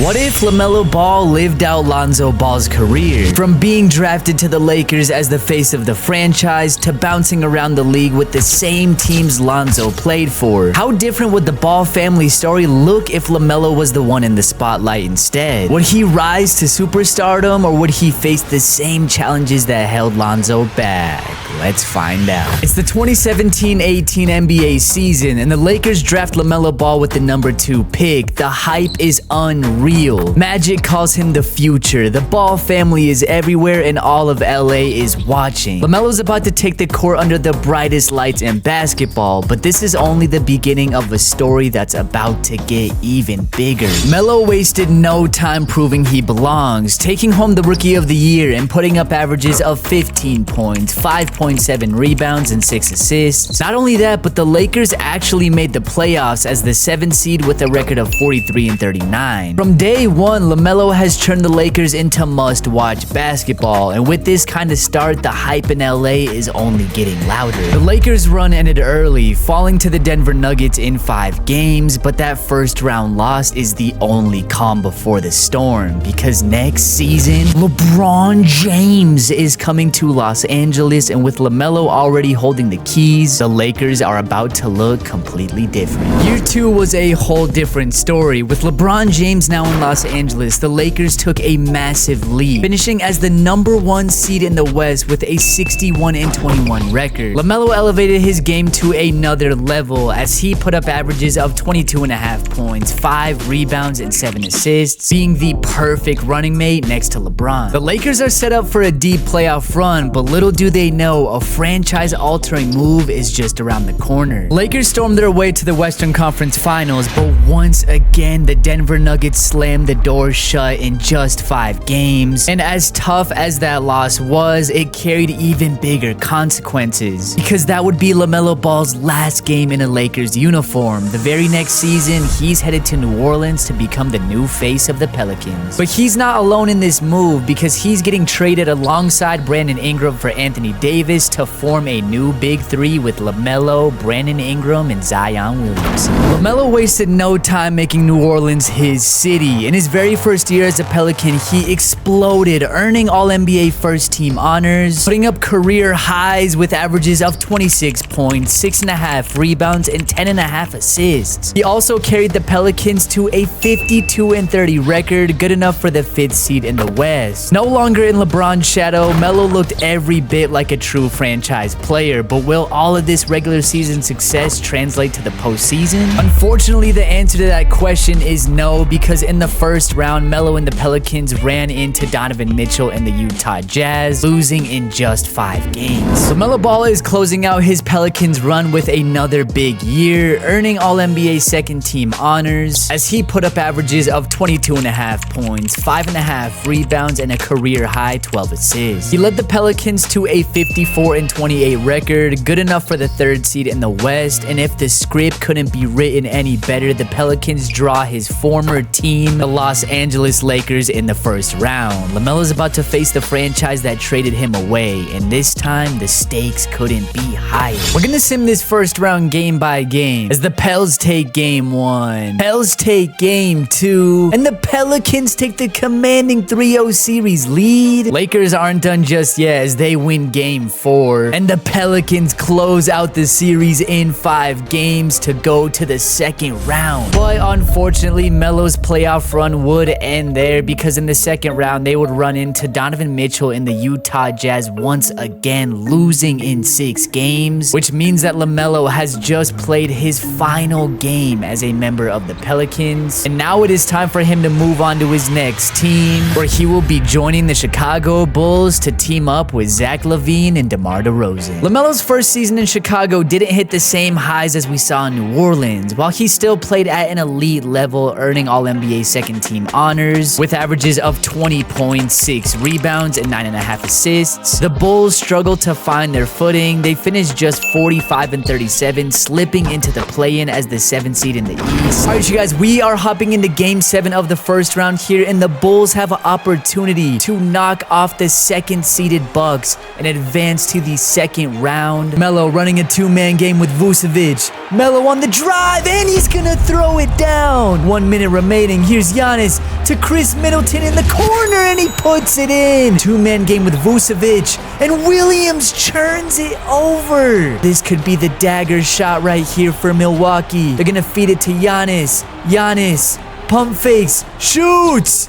What if LaMelo Ball lived out Lonzo Ball's career? From being drafted to the Lakers as the face of the franchise to bouncing around the league with the same teams Lonzo played for. How different would the Ball family story look if LaMelo was the one in the spotlight instead? Would he rise to superstardom, or would he face the same challenges that held Lonzo back? Let's find out. It's the 2017-18 NBA season, and the Lakers draft LaMelo Ball with the number 2 pick. The hype is unreal. Magic calls him the future. The Ball family is everywhere, and all of LA is watching. LaMelo's about to take the court under the brightest lights in basketball, but this is only the beginning of a story that's about to get even bigger. Melo wasted no time proving he belongs, taking home the Rookie of the Year and putting up averages of 15 points, 5.7 rebounds, and 6 assists. Not only that, but the Lakers actually made the playoffs as the 7th seed with a record of 43-39. From day one, LaMelo has turned the Lakers into must-watch basketball, and with this kind of start, the hype in LA is only getting louder. The Lakers' run ended early, falling to the Denver Nuggets in 5 games, but that first round loss is the only calm before the storm, because next season, LeBron James is coming to Los Angeles, and with LaMelo already holding the keys, the Lakers are about to look completely different. Year 2 was a whole different story. With LeBron James now in Los Angeles, the Lakers took a massive lead, finishing as the number 1 seed in the West with a 61-21 record. LaMelo elevated his game to another level as he put up averages of 22.5 points, 5 rebounds, and 7 assists, being the perfect running mate next to LeBron. The Lakers are set up for a deep playoff run, but little do they know a franchise-altering move is just around the corner. Lakers stormed their way to the Western Conference Finals, but once again, the Denver Nuggets slammed the doors shut in just 5 games. And as tough as that loss was, it carried even bigger consequences, because that would be LaMelo Ball's last game in a Lakers uniform. The very next season, he's headed to New Orleans to become the new face of the Pelicans. But he's not alone in this move, because he's getting traded alongside Brandon Ingram for Anthony Davis to form a new big 3 with LaMelo, Brandon Ingram, and Zion Williamson. LaMelo wasted no time making New Orleans his city. In his very first year as a Pelican, he exploded, earning All-NBA first team honors, putting up career highs with averages of 26 points, 6.5 rebounds, and 10.5 assists. He also carried the Pelicans to a 52-30 record, good enough for the 5th seed in the West. No longer in LeBron's shadow, Melo looked every bit like a true franchise player, but will all of this regular season success translate to the postseason? Unfortunately, the answer to that question is no, because in the first round, Melo and the Pelicans ran into Donovan Mitchell and the Utah Jazz, losing in just 5 games. LaMelo Ball is closing out his Pelicans run with another big year, earning All-NBA second team honors as he put up averages of 22.5 points, 5.5 rebounds, and a career high 12 assists. He led the Pelicans to a 54-28 record, good enough for the 3rd seed in the West, and if the script couldn't be written any better, the Pelicans draw his former team, the Los Angeles Lakers, in the first round. LaMelo's about to face the franchise that traded him away, and this time, the stakes couldn't be higher. We're gonna sim this first round game by game, as the Pels take game 1, Pels take game 2, and the Pelicans take the commanding 3-0 series lead. Lakers aren't done just yet as they win game 4, and the Pelicans close out the series in 5 games to go to the 2nd round. But unfortunately, Melo's playoff run would end there, because in the 2nd round, they would run into Donovan Mitchell in the Utah Jazz once again, losing in 6 games, which means that LaMelo has just played his final game as a member of the Pelicans, and now it is time for him to move on to his next team, where he will be joining the Chicago Bulls to team up with Zach LaVine and DeMar DeRozan. LaMelo's first season in Chicago didn't hit the same highs as we saw in New Orleans, while he still played at an elite level, earning All-NBA second team honors with averages of 20 points, 6 rebounds, and 9.5 assists. The Bulls struggled to find their footing. They finished just 45-37, slipping into the play-in as the 7th seed in the East. Alright, you guys, we are hopping into game 7 of the first round here, and the Bulls have an opportunity to knock off the 2nd seeded Bucks and advance to the 2nd round. Melo running a 2-man game with Vucevic. Melo on the drive, and he's gonna throw it down. 1 minute remaining. Here Here's Giannis to Chris Middleton in the corner, and he puts it in. Two-man game with Vucevic, and Williams churns it over. This could be the dagger shot right here for Milwaukee. They're gonna feed it to Giannis. Giannis, pump fakes, shoots.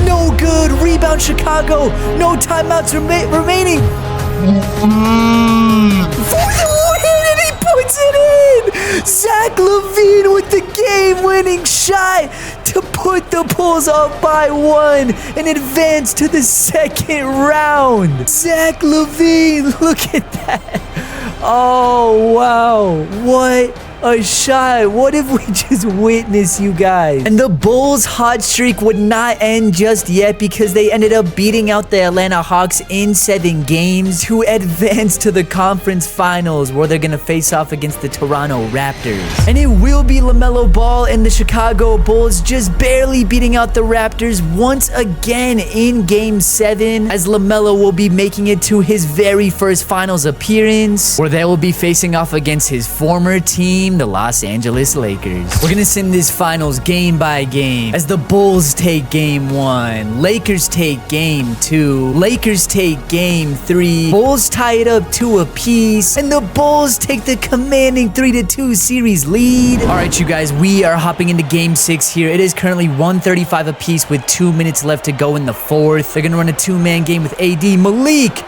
No good. Rebound Chicago. No timeouts remaining. For the win, and he puts it in. Zach LaVine with the game-winning shot to put the Bulls up by 1 and advance to the second round. Zach LaVine, look at that. Oh, wow. What a shot. What if we just witnessed, you guys? And the Bulls' hot streak would not end just yet because they ended up beating out the Atlanta Hawks in 7 games to advance to the conference finals, where they're going to face off against the Toronto Raptors. And it will be LaMelo Ball and the Chicago Bulls just barely beating out the Raptors once again in Game 7, as LaMelo will be making it to his very first finals appearance, where they will be facing off against his former team, the Los Angeles Lakers. We're gonna send this finals game by game, as the Bulls take game 1, Lakers take game 2, Lakers take game 3, Bulls tie it up 2 apiece, and the Bulls take the commanding 3-2 series lead. All right, you guys, we are hopping into game 6 here. It is currently 135 apiece with 2 minutes left to go in the 4th. They're gonna run a 2-man game with AD. Malik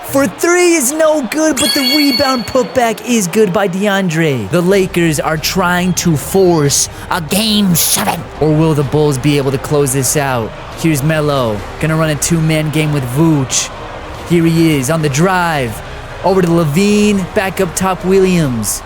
for 3 is no good, but the rebound putback is good by DeAndre. The Lakers are trying to force a game 7. Or will the Bulls be able to close this out? Here's Melo, gonna run a 2-man game with Vooch. Here he is on the drive. Over to LaVine, back up top Williams.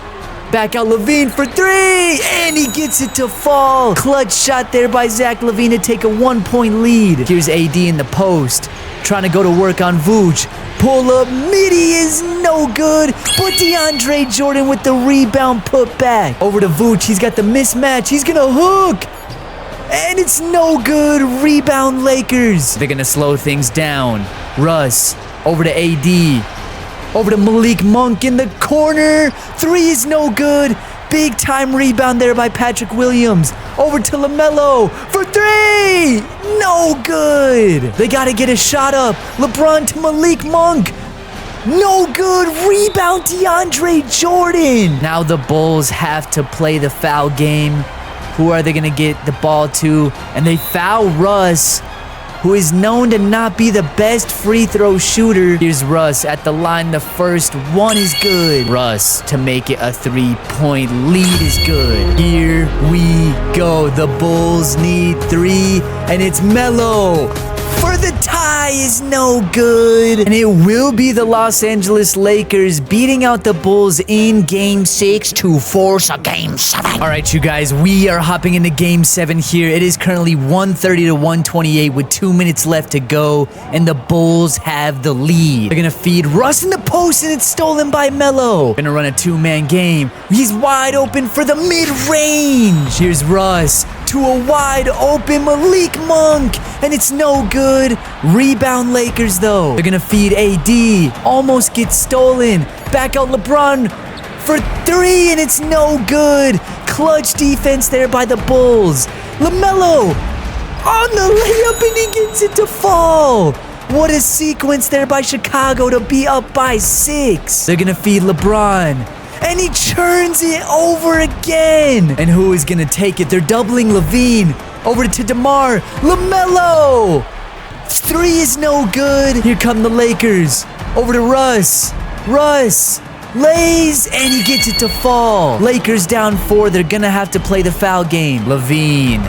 Back out LaVine for 3, and he gets it to fall. Clutch shot there by Zach LaVine to take a 1-point lead. Here's AD in the post, trying to go to work on Vooch. Pull up midi is no good, but DeAndre Jordan with the rebound put back. Over to Vooch, he's got the mismatch, he's gonna hook, and it's no good. Rebound Lakers. They're gonna slow things down. Russ, over to AD. Over to Malik Monk in the corner. 3 is no good. Big time rebound there by Patrick Williams. Over to LaMelo for 3. No good. They got to get a shot up. LeBron to Malik Monk. No good. Rebound DeAndre Jordan. Now the Bulls have to play the foul game. Who are they going to get the ball to? And they foul Russ, who is known to not be the best free throw shooter. Here's Russ at the line. The first one is good. Russ to make it a 3-point lead is good. Here we go. The Bulls need 3, and it's Melo for the tie is no good. And it will be the Los Angeles Lakers beating out the Bulls in Game 6 to force a Game 7. All right, you guys, we are hopping into Game 7 here. It is currently 130 to 128 with 2 minutes left to go, and the Bulls have the lead. They're gonna feed Russ in the post, and it's stolen by Melo. Gonna run a 2-man game. He's wide open for the mid-range. Here's Russ to a wide open Malik Monk, and it's no good. Rebound Lakers though. They're gonna feed AD. Almost gets stolen. Back out LeBron for 3, and it's no good. Clutch defense there by the Bulls. LaMelo on the layup, and he gets it to fall. What a sequence there by Chicago to be up by 6. They're gonna feed LeBron, and he churns it over again. And who is gonna take it? They're doubling LaVine. Over to DeMar. LaMelo. 3 is no good. Here come the Lakers. Over to Russ. Russ lays, and he gets it to fall. Lakers down 4. They're gonna have to play the foul game. LaVine.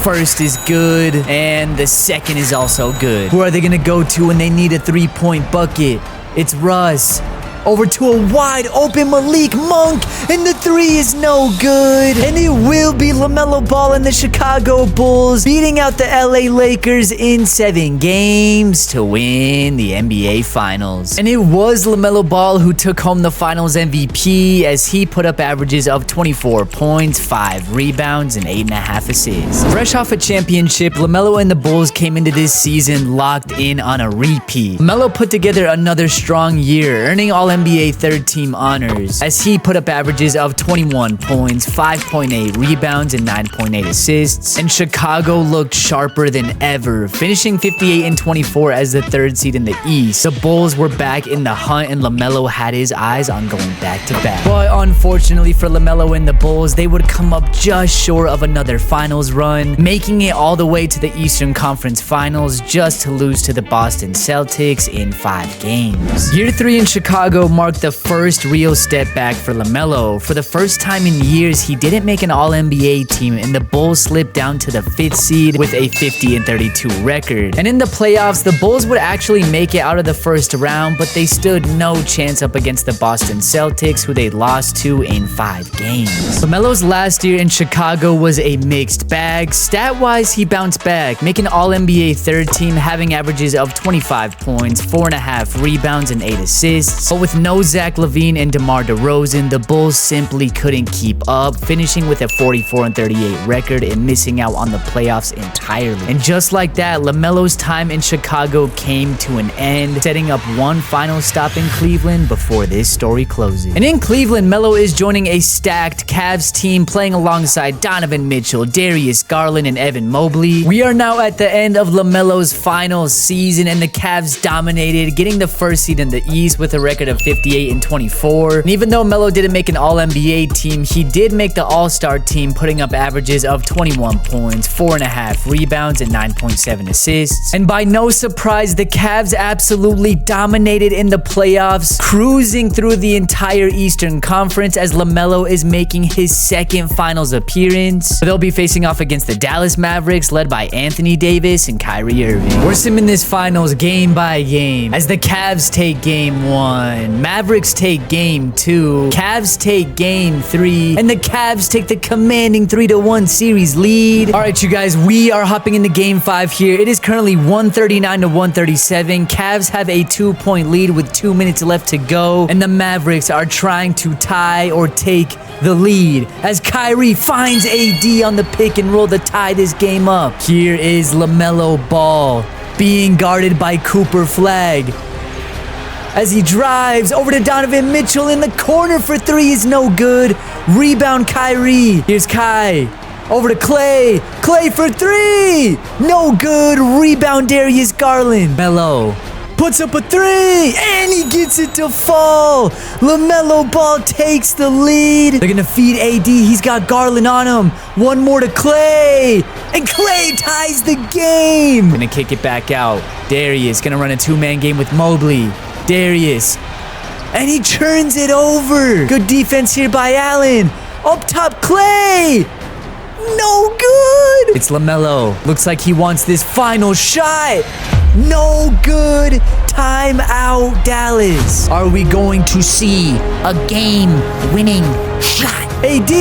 First is good, and the second is also good. Who are they gonna go to when they need a 3-point bucket? It's Russ. Over to a wide open Malik Monk, and the 3 is no good. And it will be LaMelo Ball and the Chicago Bulls beating out the LA Lakers in 7 games to win the NBA Finals. And it was LaMelo Ball who took home the Finals MVP, as he put up averages of 24 points, 5 rebounds, and 8.5 assists. Fresh off a championship, LaMelo and the Bulls came into this season locked in on a repeat. LaMelo put together another strong year, earning All All-NBA third team honors, as he put up averages of 21 points, 5.8 rebounds, and 9.8 assists. And Chicago looked sharper than ever, finishing 58-24 as the third seed in the East. The Bulls were back in the hunt, and LaMelo had his eyes on going back-to-back. But unfortunately for LaMelo and the Bulls, they would come up just short of another finals run, making it all the way to the Eastern Conference Finals just to lose to the Boston Celtics in 5 games. Year 3 in Chicago marked the first real step back for LaMelo. For the first time in years, he didn't make an All-NBA team, and the Bulls slipped down to the 5th seed with a 50-32 record. And in the playoffs, the Bulls would actually make it out of the first round, but they stood no chance up against the Boston Celtics, who they lost to in 5 games. LaMelo's last year in Chicago was a mixed bag. Stat-wise, he bounced back, making All-NBA third team, having averages of 25 points, 4.5 rebounds, and 8 assists. But with no Zach LaVine and DeMar DeRozan, the Bulls simply couldn't keep up, finishing with a 44-38 record and missing out on the playoffs entirely. And just like that, LaMelo's time in Chicago came to an end, setting up one final stop in Cleveland before this story closes. And in Cleveland, Melo is joining a stacked Cavs team, playing alongside Donovan Mitchell, Darius Garland, and Evan Mobley. We are now at the end of LaMelo's final season, and the Cavs dominated, getting the first seed in the East with a record of 58-24. And even though Melo didn't make an All-NBA team, he did make the All-Star team, putting up averages of 21 points, 4.5 rebounds, and 9.7 assists. And by no surprise, the Cavs absolutely dominated in the playoffs, cruising through the entire Eastern Conference as LaMelo is making his second finals appearance. They'll be facing off against the Dallas Mavericks, led by Anthony Davis and Kyrie Irving. We're simming this finals game by game, as the Cavs take game 1, Mavericks take game 2, Cavs take game 3, and the Cavs take the commanding 3-1 series lead. All right, you guys, we are hopping into game 5 here. It is currently 139-137. Cavs have a 2-point lead with 2 minutes left to go, and the Mavericks are trying to tie or take the lead as Kyrie finds AD on the pick and roll to tie this game up. Here is LaMelo Ball being guarded by Cooper Flag as he drives over to Donovan Mitchell in the corner for 3 is no good. Rebound Kyrie. Here's Kai. Over to Clay. Clay for 3. No good. Rebound Darius Garland. Melo puts up a 3, and he gets it to fall. LaMelo Ball takes the lead. They're gonna feed AD. He's got Garland on him. One more to Clay, and Clay ties the game. Gonna kick it back out. Darius gonna run a 2-man game with Mobley. Darius, and he turns it over. Good defense here by Allen. Up top, Clay. No good. It's LaMelo. Looks like he wants this final shot. No good. Timeout, Dallas. Are we going to see a game-winning shot? AD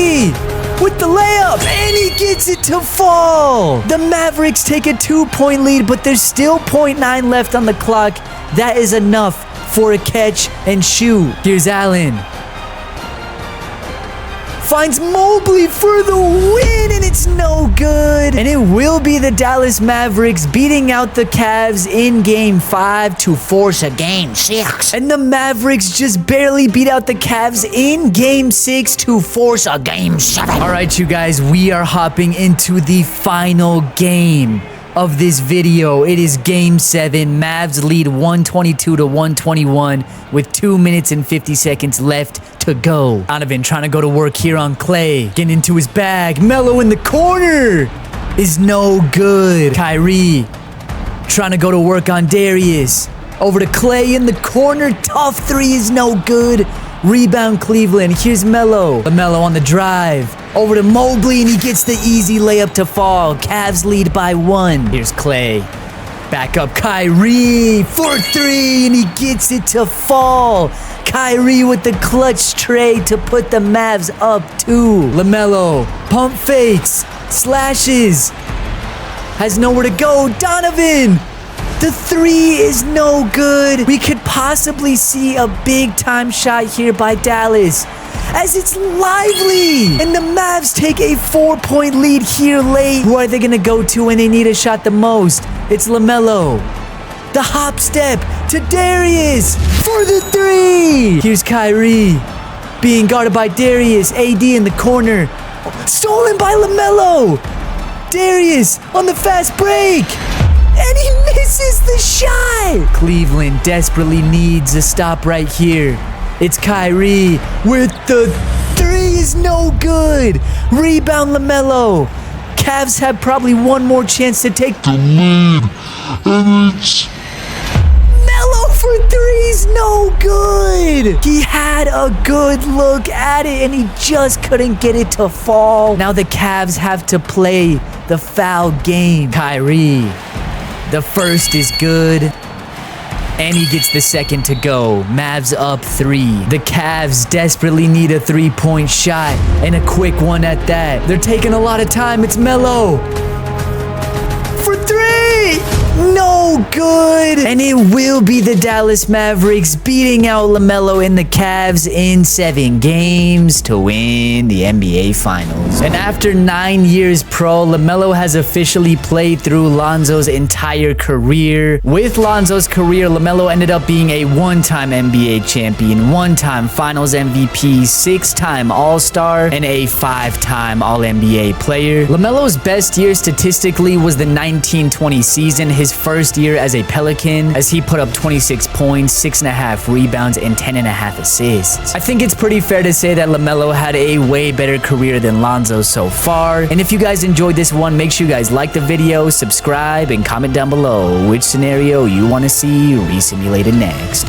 with the layup, and he gets it to fall. The Mavericks take a 2-point lead, but there's still 0.9 left on the clock. That is enough for a catch and shoot. Here's Allen. Finds Mobley for the win, and it's no good. And it will be the Dallas Mavericks beating out the Cavs in game 5 to force a game 6. And the Mavericks just barely beat out the Cavs in game 6 to force a game 7. All right, you guys, we are hopping into the final game of this video. It is game 7. Mavs lead 122-121 with 2 minutes and 50 seconds left to go. Donovan trying to go to work here on Clay. Getting into his bag. Melo in the corner is no good. Kyrie trying to go to work on Darius. Over to Clay in the corner. Tough 3 is no good. Rebound Cleveland. Here's Melo. LaMelo on the drive. Over to Mobley, and he gets the easy layup to fall. Cavs lead by 1. Here's Clay. Back up Kyrie for 3, and he gets it to fall. Kyrie with the clutch trade to put the Mavs up 2. LaMelo, pump fakes, slashes, has nowhere to go. Donovan, the 3 is no good. We could possibly see a big-time shot here by Dallas, as it's Lively. And the Mavs take a 4-point lead here late. Who are they going to go to when they need a shot the most? It's LaMelo. The hop step to Darius for the three. Here's Kyrie being guarded by Darius. AD in the corner. Stolen by LaMelo. Darius on the fast break. And he misses the shot. Cleveland desperately needs a stop right here. It's Kyrie with the three is no good. Rebound LaMelo. Cavs have probably one more chance to take the lead. And it's Melo for three's no good. He had a good look at it and he just couldn't get it to fall. Now the Cavs have to play the foul game. Kyrie, the first is good. And he gets the second to go. Mavs up 3. The Cavs desperately need a 3-point shot. And a quick one at that. They're taking a lot of time. It's Melo. For 3! No good. And it will be the Dallas Mavericks beating out LaMelo and the Cavs in 7 games to win the NBA Finals. And after 9 years pro, LaMelo has officially played through Lonzo's entire career. With Lonzo's career, LaMelo ended up being a 1-time NBA champion, 1-time Finals MVP, 6-time All-Star, and a 5-time All-NBA player. LaMelo's best year statistically was the 1920 season, his first year as a Pelican, as he put up 26 points, 6.5 rebounds, and 10.5 assists. I think it's pretty fair to say that LaMelo had a way better career than Lonzo so far. And if you guys enjoyed this one, make sure you guys like the video, subscribe, and comment down below which scenario you want to see re-simulated next.